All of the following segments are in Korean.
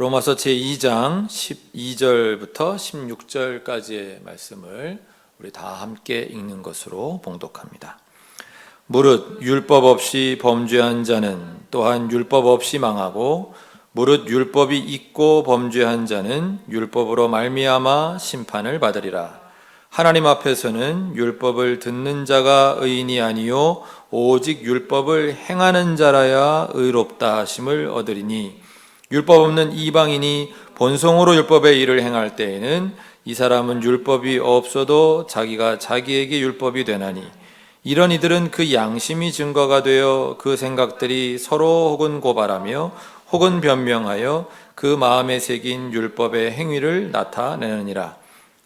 로마서 제2장 12절부터 16절까지의 말씀을 우리 다 함께 읽는 것으로 봉독합니다. 무릇 율법 없이 범죄한 자는 또한 율법 없이 망하고 무릇 율법이 있고 범죄한 자는 율법으로 말미암아 심판을 받으리라. 하나님 앞에서는 율법을 듣는 자가 의인이 아니요 오직 율법을 행하는 자라야 의롭다 하심을 얻으리니 율법 없는 이방인이 본성으로 율법의 일을 행할 때에는 이 사람은 율법이 없어도 자기가 자기에게 율법이 되나니 이런 이들은 그 양심이 증거가 되어 그 생각들이 서로 혹은 고발하며 혹은 변명하여 그 마음에 새긴 율법의 행위를 나타내느니라.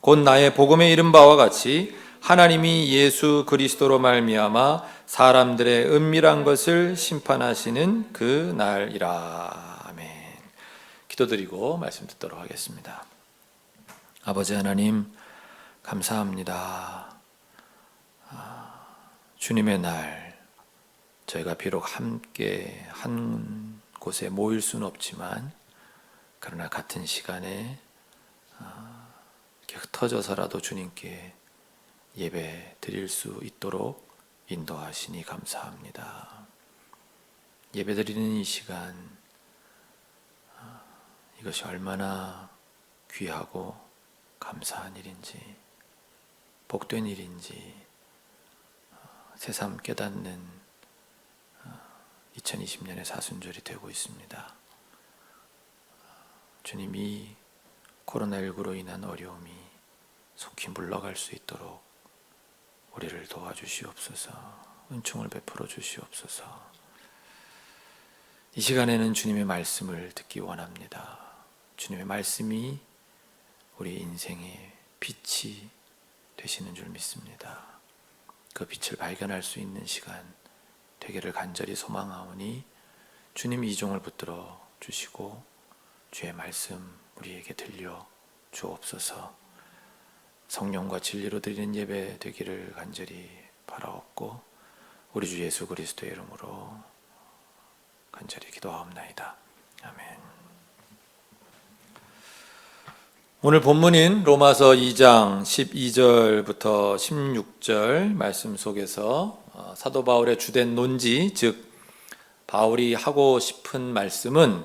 곧 나의 복음에 이른 바와 같이 하나님이 예수 그리스도로 말미암아 사람들의 은밀한 것을 심판하시는 그 날이라. 아멘. 기도드리고 말씀 듣도록 하겠습니다. 아버지 하나님, 감사합니다. 주님의 날, 저희가 비록 함께 한 곳에 모일 수는 없지만 그러나 같은 시간에 흩어져서라도 주님께 예배 드릴 수 있도록 인도하시니 감사합니다. 예배 드리는 이 시간, 이것이 얼마나 귀하고 감사한 일인지, 복된 일인지 새삼 깨닫는 2020년의 사순절이 되고 있습니다. 주님이 코로나19로 인한 어려움이 속히 물러갈 수 있도록 우리를 도와주시옵소서. 은총을 베풀어 주시옵소서. 이 시간에는 주님의 말씀을 듣기 원합니다. 주님의 말씀이 우리 인생의 빛이 되시는 줄 믿습니다. 그 빛을 발견할 수 있는 시간 되기를 간절히 소망하오니 주님 이 종을 붙들어 주시고 주의 말씀 우리에게 들려 주옵소서. 성령과 진리로 드리는 예배 되기를 간절히 바라옵고 우리 주 예수 그리스도의 이름으로 간절히 기도하옵나이다. 아멘. 오늘 본문인 로마서 2장 12절부터 16절 말씀 속에서 사도 바울의 주된 논지, 즉 바울이 하고 싶은 말씀은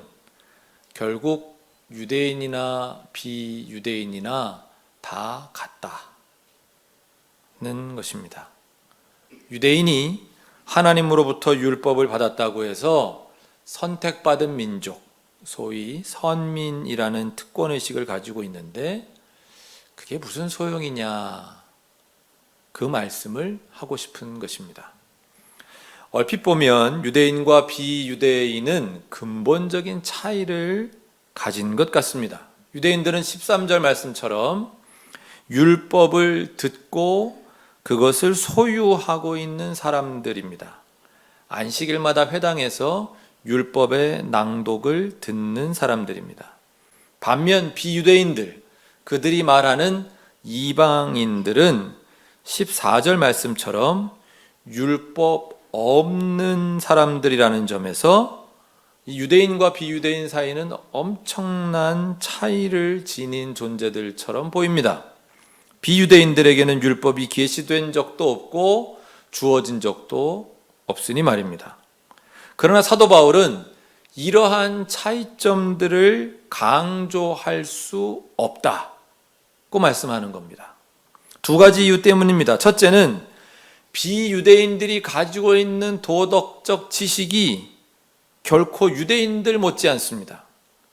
결국 유대인이나 비유대인이나 다 같다는 것입니다. 유대인이 하나님으로부터 율법을 받았다고 해서 선택받은 민족, 소위 선민이라는 특권의식을 가지고 있는데 그게 무슨 소용이냐, 그 말씀을 하고 싶은 것입니다. 얼핏 보면 유대인과 비유대인은 근본적인 차이를 가진 것 같습니다. 유대인들은 13절 말씀처럼 율법을 듣고 그것을 소유하고 있는 사람들입니다. 안식일마다 회당에서 율법의 낭독을 듣는 사람들입니다. 반면 비유대인들, 그들이 말하는 이방인들은 14절 말씀처럼 율법 없는 사람들이라는 점에서 유대인과 비유대인 사이는 엄청난 차이를 지닌 존재들처럼 보입니다. 비유대인들에게는 율법이 계시된 적도 없고 주어진 적도 없으니 말입니다. 그러나 사도 바울은 이러한 차이점들을 강조할 수 없다고 말씀하는 겁니다. 두 가지 이유 때문입니다. 첫째는 비유대인들이 가지고 있는 도덕적 지식이 결코 유대인들 못지 않습니다.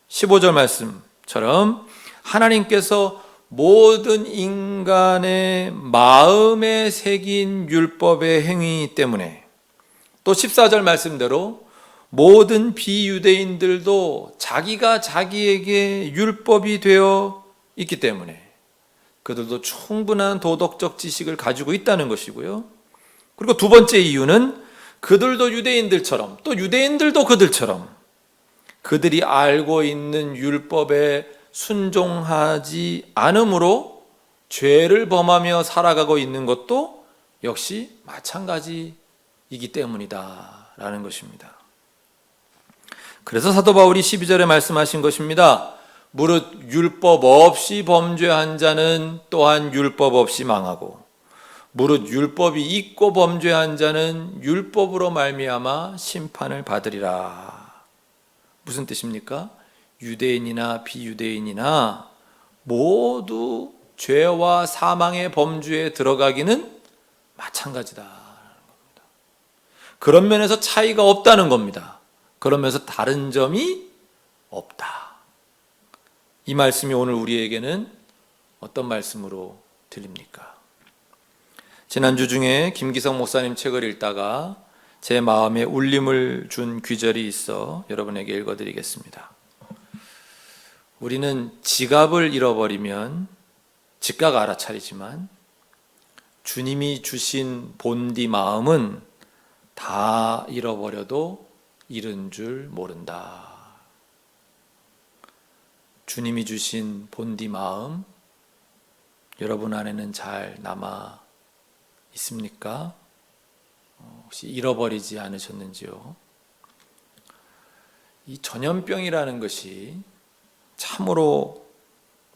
15절 말씀처럼 하나님께서 모든 인간의 마음에 새긴 율법의 행위 때문에, 또 14절 말씀대로 모든 비유대인들도 자기가 자기에게 율법이 되어 있기 때문에 그들도 충분한 도덕적 지식을 가지고 있다는 것이고요. 그리고 두 번째 이유는 그들도 유대인들처럼, 또 유대인들도 그들처럼 그들이 알고 있는 율법에 순종하지 않음으로 죄를 범하며 살아가고 있는 것도 역시 마찬가지이기 때문이다라는 것입니다. 그래서 사도 바울이 12절에 말씀하신 것입니다. 무릇 율법 없이 범죄한 자는 또한 율법 없이 망하고 무릇 율법이 있고 범죄한 자는 율법으로 말미암아 심판을 받으리라. 무슨 뜻입니까? 유대인이나 비유대인이나 모두 죄와 사망의 범주에 들어가기는 마찬가지다. 그런 면에서 차이가 없다는 겁니다. 그러면서 다른 점이 없다. 이 말씀이 오늘 우리에게는 어떤 말씀으로 들립니까? 지난주 중에 김기성 목사님 책을 읽다가 제 마음에 울림을 준 귀절이 있어 여러분에게 읽어드리겠습니다. 우리는 지갑을 잃어버리면 즉각 알아차리지만 주님이 주신 본디 마음은 다 잃어버려도 잃은 줄 모른다. 주님이 주신 본디 마음 여러분 안에는 잘 남아 있습니까? 혹시 잃어버리지 않으셨는지요? 이 전염병이라는 것이 참으로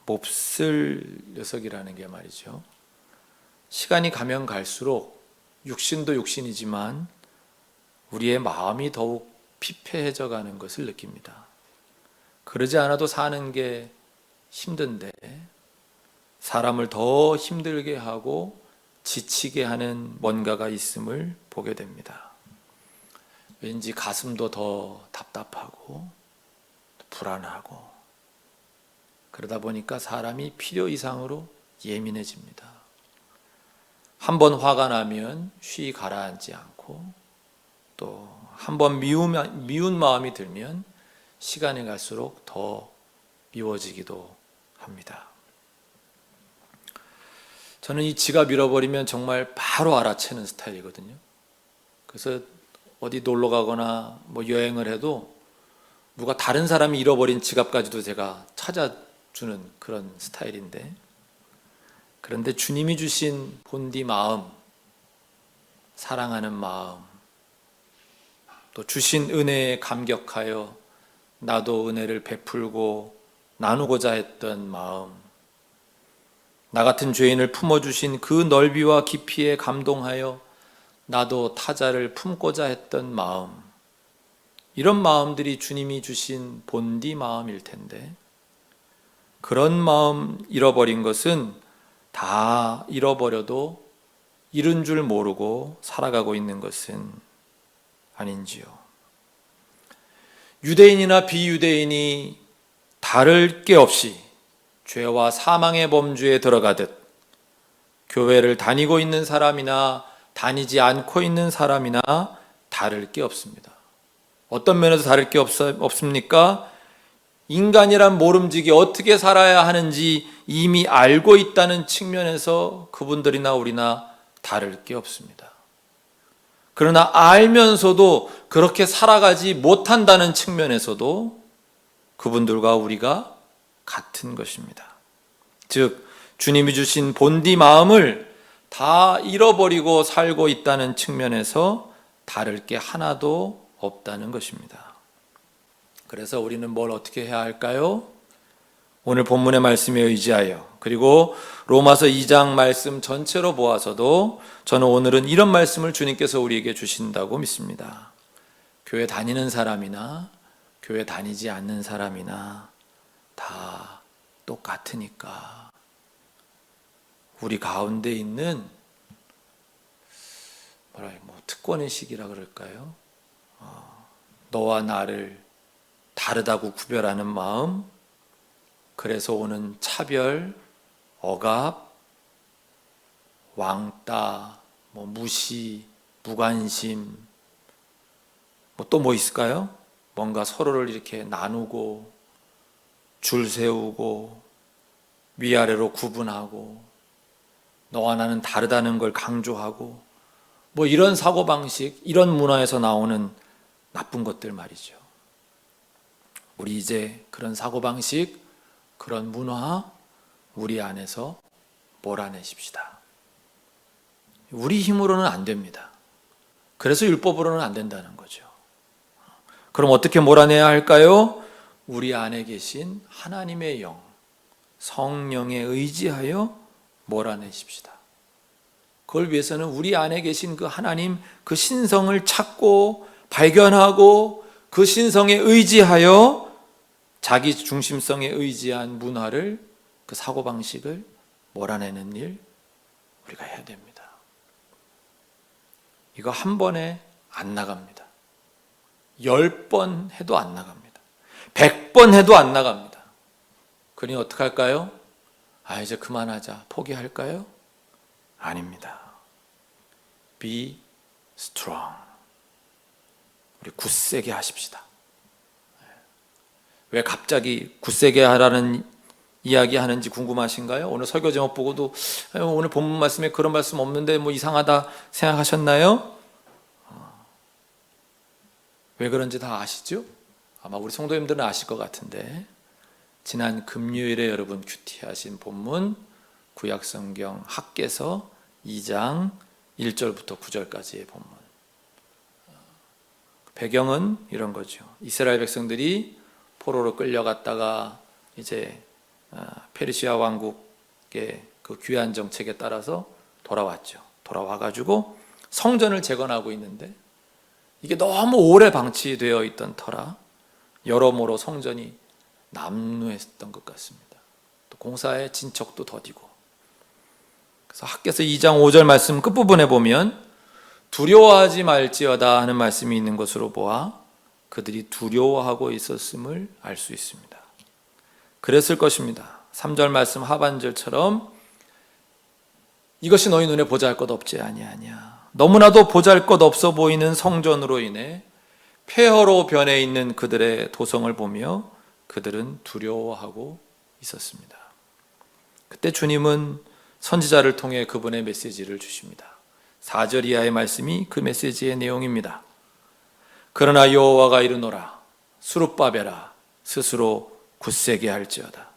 몹쓸 녀석이라는 게 말이죠. 시간이 가면 갈수록 육신도 육신이지만 우리의 마음이 더욱 피폐해져 가는 것을 느낍니다. 그러지 않아도 사는 게 힘든데 사람을 더 힘들게 하고 지치게 하는 뭔가가 있음을 보게 됩니다. 왠지 가슴도 더 답답하고 불안하고 그러다 보니까 사람이 필요 이상으로 예민해집니다. 한번 화가 나면 쉬 가라앉지 않고 또 한번 미운 마음이 들면 시간이 갈수록 더 미워지기도 합니다. 저는 이 지갑 잃어버리면 정말 바로 알아채는 스타일이거든요. 그래서 어디 놀러 가거나 뭐 여행을 해도 누가 다른 사람이 잃어버린 지갑까지도 제가 찾아주는 그런 스타일인데, 그런데 주님이 주신 본디 마음, 사랑하는 마음, 또 주신 은혜에 감격하여 나도 은혜를 베풀고 나누고자 했던 마음, 나 같은 죄인을 품어주신 그 넓이와 깊이에 감동하여 나도 타자를 품고자 했던 마음, 이런 마음들이 주님이 주신 본디 마음일 텐데, 그런 마음 잃어버린 것은 다 잃어버려도 잃은 줄 모르고 살아가고 있는 것은 아닌지요. 유대인이나 비유대인이 다를 게 없이 죄와 사망의 범주에 들어가듯 교회를 다니고 있는 사람이나 다니지 않고 있는 사람이나 다를 게 없습니다. 어떤 면에서 다를 게 없습니까? 인간이란 모름지기 어떻게 살아야 하는지 이미 알고 있다는 측면에서 그분들이나 우리나 다를 게 없습니다. 그러나 알면서도 그렇게 살아가지 못한다는 측면에서도 그분들과 우리가 같은 것입니다. 즉 주님이 주신 본디 마음을 다 잃어버리고 살고 있다는 측면에서 다를 게 하나도 없다는 것입니다. 그래서 우리는 뭘 어떻게 해야 할까요? 오늘 본문의 말씀에 의지하여, 그리고 로마서 2장 말씀 전체로 보아서도 저는 오늘은 이런 말씀을 주님께서 우리에게 주신다고 믿습니다. 교회 다니는 사람이나 교회 다니지 않는 사람이나 다 똑같으니까 우리 가운데 있는 특권의식이라 그럴까요? 너와 나를 다르다고 구별하는 마음, 그래서 오는 차별, 억압, 왕따, 무시, 무관심, 또 뭐 있을까요? 뭔가 서로를 이렇게 나누고 줄 세우고 위아래로 구분하고 너와 나는 다르다는 걸 강조하고 이런 사고방식, 이런 문화에서 나오는 나쁜 것들 말이죠. 우리 이제 그런 사고방식, 그런 문화 우리 안에서 몰아내십시다. 우리 힘으로는 안 됩니다. 그래서 율법으로는 안 된다는 거죠. 그럼 어떻게 몰아내야 할까요? 우리 안에 계신 하나님의 영, 성령에 의지하여 몰아내십시다. 그걸 위해서는 우리 안에 계신 그 하나님, 그 신성을 찾고 발견하고 그 신성에 의지하여 자기 중심성에 의지한 문화를, 그 사고방식을 몰아내는 일 우리가 해야 됩니다. 이거 한 번에 안 나갑니다. 10번 해도 안 나갑니다. 100번 해도 안 나갑니다. 그러니 어떻게 할까요? 이제 그만하자, 포기할까요? 아닙니다. Be strong. 우리 굳세게 하십시다. 왜 갑자기 굳세게 하라는 이야기 하는지 궁금하신가요? 오늘 설교 제목 보고도 오늘 본문 말씀에 그런 말씀 없는데 뭐 이상하다 생각하셨나요? 왜 그런지 다 아시죠? 아마 우리 성도님들은 아실 것 같은데, 지난 금요일에 여러분 큐티하신 본문 구약성경 학개서 2장 1절부터 9절까지의 본문. 배경은 이런 거죠. 이스라엘 백성들이 포로로 끌려갔다가 이제 페르시아 왕국의 그 귀환 정책에 따라서 돌아왔죠. 돌아와가지고 성전을 재건하고 있는데 이게 너무 오래 방치되어 있던 터라 여러모로 성전이 남루했던 것 같습니다. 또 공사의 진척도 더디고. 그래서 학개서 2장 5절 말씀 끝부분에 보면 두려워하지 말지어다 하는 말씀이 있는 것으로 보아 그들이 두려워하고 있었음을 알 수 있습니다. 그랬을 것입니다. 3절 말씀 하반절처럼 이것이 너희 눈에 보잘것 없지 아니하냐. 너무나도 보잘것 없어 보이는 성전으로 인해 폐허로 변해 있는 그들의 도성을 보며 그들은 두려워하고 있었습니다. 그때 주님은 선지자를 통해 그분의 메시지를 주십니다. 4절 이하의 말씀이 그 메시지의 내용입니다. 그러나 여호와가 이르노라. 스룹바벨아, 스스로 굳세게 할지어다.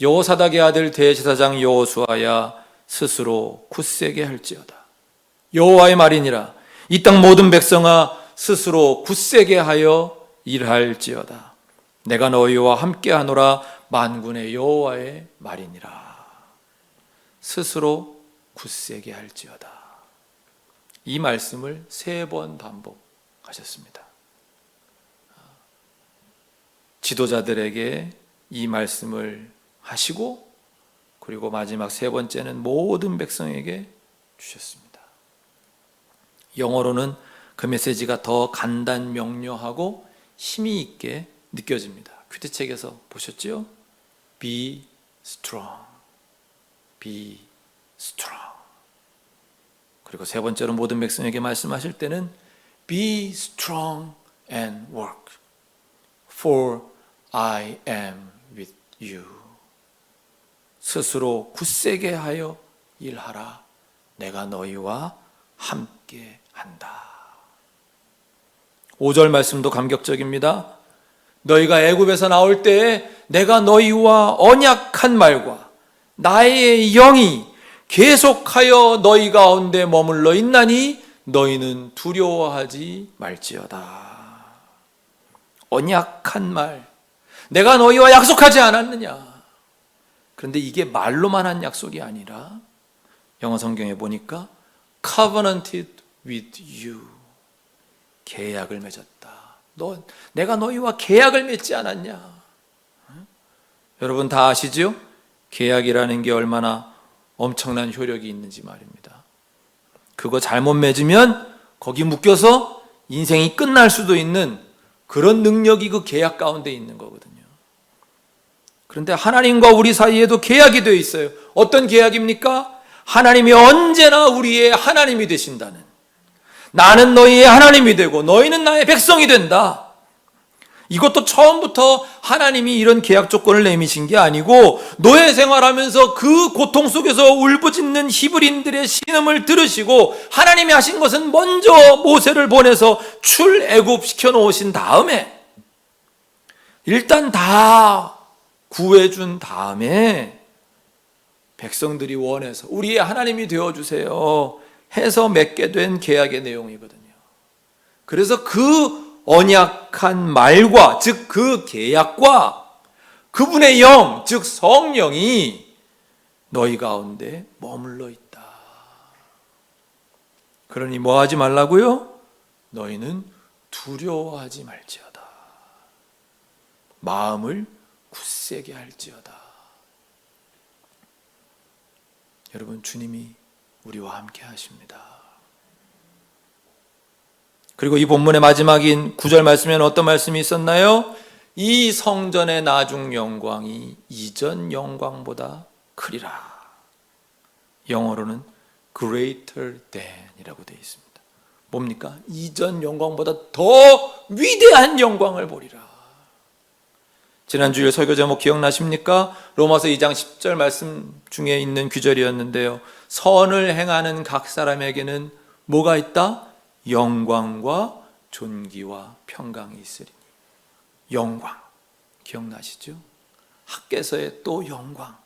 여호사닥의 아들 대제사장 여호수아야, 스스로 굳세게 할지어다. 여호와의 말이니라. 이 땅 모든 백성아, 스스로 굳세게 하여 일할지어다. 내가 너희와 함께하노라. 만군의 여호와의 말이니라. 스스로 굳세게 할지어다. 이 말씀을 3번 반복하셨습니다. 지도자들에게 이 말씀을 하시고, 그리고 마지막 3번째는 모든 백성에게 주셨습니다. 영어로는 그 메시지가 더 간단 명료하고 힘이 있게 느껴집니다. 큐티책에서 보셨죠? Be strong. Be strong. 그리고 3번째로 모든 백성에게 말씀하실 때는 Be strong and work, for I am with you. 스스로 굳세게 하여 일하라. 내가 너희와 함께 한다. 5절 말씀도 감격적입니다. 너희가 애굽에서 나올 때에 내가 너희와 언약한 말과 나의 영이 계속하여 너희 가운데 머물러 있나니 너희는 두려워하지 말지어다. 언약한 말, 내가 너희와 약속하지 않았느냐. 그런데 이게 말로만 한 약속이 아니라 영어 성경에 보니까 covenanted with you, 계약을 맺었다. 내가 너희와 계약을 맺지 않았냐. 여러분 다 아시죠? 계약이라는 게 얼마나 엄청난 효력이 있는지 말입니다. 그거 잘못 맺으면 거기 묶여서 인생이 끝날 수도 있는 그런 능력이 그 계약 가운데 있는 거거든요. 그런데 하나님과 우리 사이에도 계약이 되어 있어요. 어떤 계약입니까? 하나님이 언제나 우리의 하나님이 되신다는, 나는 너희의 하나님이 되고 너희는 나의 백성이 된다. 이것도 처음부터 하나님이 이런 계약 조건을 내미신 게 아니고 노예 생활하면서 그 고통 속에서 울부짖는 히브리인들의 신음을 들으시고 하나님이 하신 것은 먼저 모세를 보내서 출애굽 시켜놓으신 다음에 일단 다 구해준 다음에 백성들이 원해서 우리의 하나님이 되어주세요 해서 맺게 된 계약의 내용이거든요. 그래서 그 언약한 말과, 즉 그 계약과 그분의 영, 즉 성령이 너희 가운데 머물러 있다. 그러니 뭐 하지 말라고요? 너희는 두려워하지 말지어다. 마음을 굳세게 할지어다. 여러분, 주님이 우리와 함께 하십니다. 그리고 이 본문의 마지막인 9절 말씀에는 어떤 말씀이 있었나요? 이 성전의 나중 영광이 이전 영광보다 크리라. 영어로는 greater than 이라고 되어 있습니다. 뭡니까? 이전 영광보다 더 위대한 영광을 보리라. 지난주일 설교 제목 기억나십니까? 로마서 2장 10절 말씀 중에 있는 규절이었는데요. 선을 행하는 각 사람에게는 뭐가 있다? 영광과 존귀와 평강이 있으리니. 영광 기억나시죠? 학개서의 또 영광.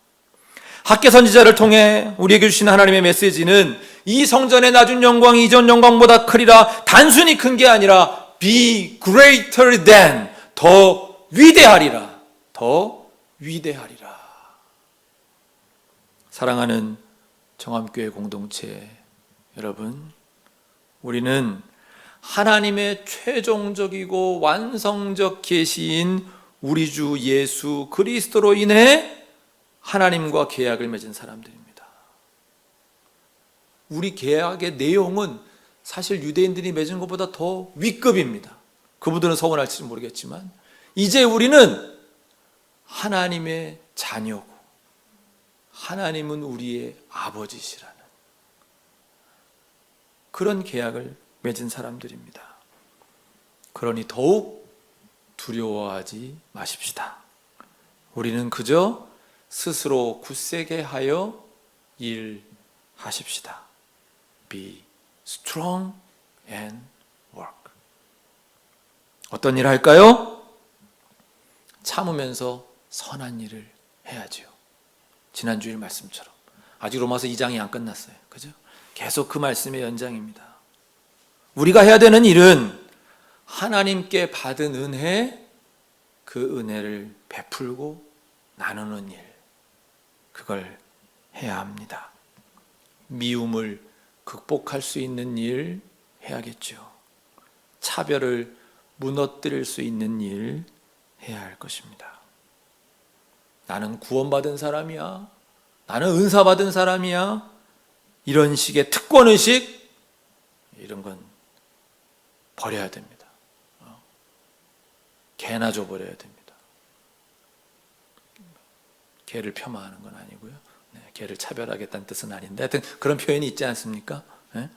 학개 선지자를 통해 우리에게 주신 하나님의 메시지는 이 성전의 낮은 영광이 이전 영광보다 크리라, 단순히 큰 게 아니라 be greater than, 더 위대하리라. 더 위대하리라. 사랑하는 정함교회 공동체 여러분, 우리는 하나님의 최종적이고 완성적 계시인 우리 주 예수 그리스도로 인해 하나님과 계약을 맺은 사람들입니다. 우리 계약의 내용은 사실 유대인들이 맺은 것보다 더 위급입니다. 그분들은 서운할지 모르겠지만 이제 우리는 하나님의 자녀고 하나님은 우리의 아버지시라는 그런 계약을 맺은 사람들입니다. 그러니 더욱 두려워하지 마십시다. 우리는 그저 스스로 굳세게 하여 일하십시다. Be strong and work. 어떤 일 할까요? 참으면서 선한 일을 해야지요. 지난주일 말씀처럼. 아직 로마서 2장이 안 끝났어요. 그죠? 계속 그 말씀의 연장입니다. 우리가 해야 되는 일은 하나님께 받은 은혜, 그 은혜를 베풀고 나누는 일, 그걸 해야 합니다. 미움을 극복할 수 있는 일 해야겠죠. 차별을 무너뜨릴 수 있는 일 해야 할 것입니다. 나는 구원받은 사람이야, 나는 은사받은 사람이야, 이런 식의 특권의식, 이런 건 버려야 됩니다. 개나 줘버려야 됩니다. 개를 폄하하는 건 아니고요. 개를 차별하겠다는 뜻은 아닌데 하여튼 그런 표현이 있지 않습니까? 네?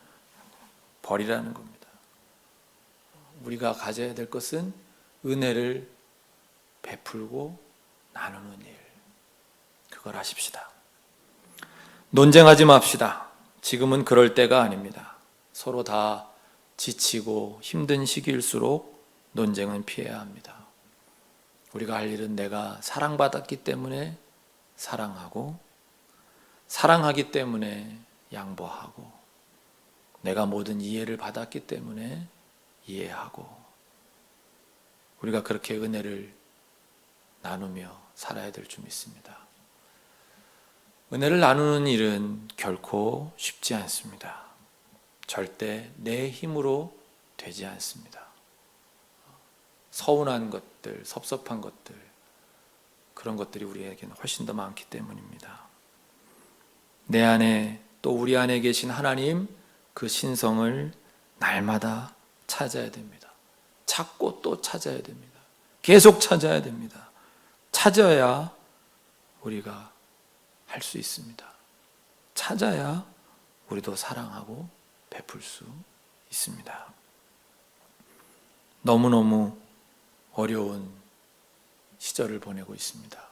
버리라는 겁니다. 우리가 가져야 될 것은 은혜를 베풀고 나누는 일, 그걸 하십시다. 논쟁하지 맙시다. 지금은 그럴 때가 아닙니다. 서로 다 지치고 힘든 시기일수록 논쟁은 피해야 합니다. 우리가 할 일은 내가 사랑받았기 때문에 사랑하고, 사랑하기 때문에 양보하고, 내가 모든 이해를 받았기 때문에 이해하고, 우리가 그렇게 은혜를 나누며 살아야 될 줄 믿습니다. 은혜를 나누는 일은 결코 쉽지 않습니다. 절대 내 힘으로 되지 않습니다. 서운한 것들, 섭섭한 것들, 그런 것들이 우리에게는 훨씬 더 많기 때문입니다. 내 안에, 또 우리 안에 계신 하나님, 그 신성을 날마다 찾아야 됩니다. 찾고 또 찾아야 됩니다. 계속 찾아야 됩니다. 찾아야 우리가 할 수 있습니다. 찾아야 우리도 사랑하고 베풀 수 있습니다. 너무너무 어려운 시절을 보내고 있습니다.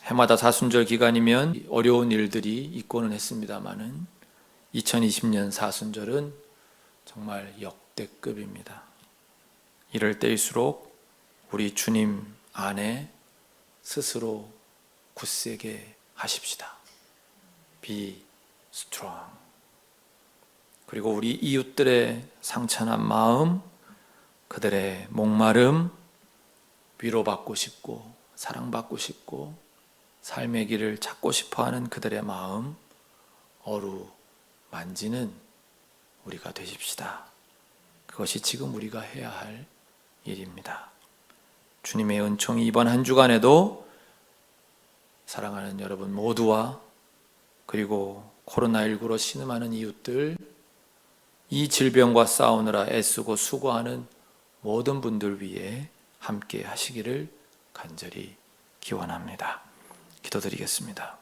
해마다 사순절 기간이면 어려운 일들이 있고는 했습니다마는 2020년 사순절은 정말 역대급입니다. 이럴 때일수록 우리 주님 안에 스스로 굳세게 하십시다. Be strong. 그리고 우리 이웃들의 상처난 마음, 그들의 목마름, 위로받고 싶고 사랑받고 싶고 삶의 길을 찾고 싶어하는 그들의 마음 어루만지는 우리가 되십시다. 그것이 지금 우리가 해야 할 일입니다. 주님의 은총이 이번 한 주간에도 사랑하는 여러분 모두와 그리고 코로나19로 신음하는 이웃들, 이 질병과 싸우느라 애쓰고 수고하는 모든 분들 위해 함께 하시기를 간절히 기원합니다. 기도드리겠습니다.